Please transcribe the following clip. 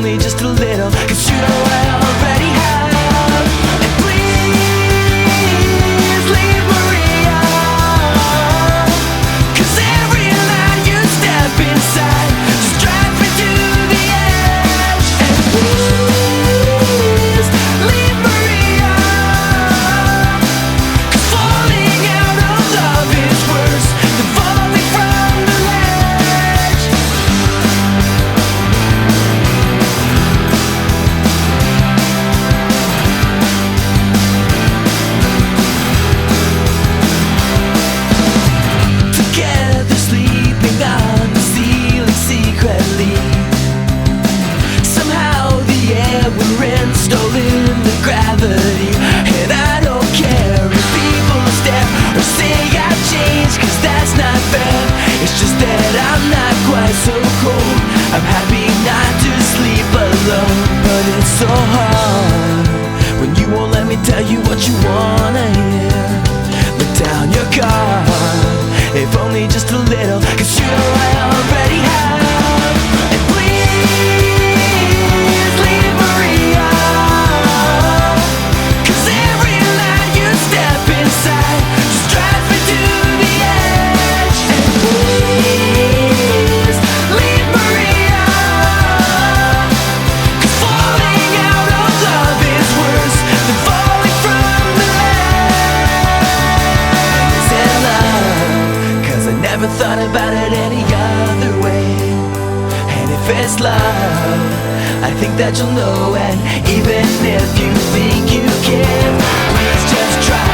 only just a little, 'cause you know I already have. And please leave Maria, 'cause every line you step inside just drives me to the edge. And please leave Maria, 'cause falling out of love is worse than falling from the ledge. Together sleeping on the ceiling secretly. Somehow the air we're in stolen the gravity. And I don't care if people stare or say I've changed, 'cause that's not fair. It's just that I'm not quite so cold. I'm happy not to sleep alone, but it's so hard when you won't let me tell you what you wanna hear. Let down your guard, if only just a little, 'cause you know I already have. And please leave Maria, 'cause every line you step inside just drives me to the edge. And please leave Maria, 'cause falling out of love is worse than falling from the legs. And love, 'cause I never thought about it any other way. And if it's love, I think that you'll know. And even if you think you can, please just try.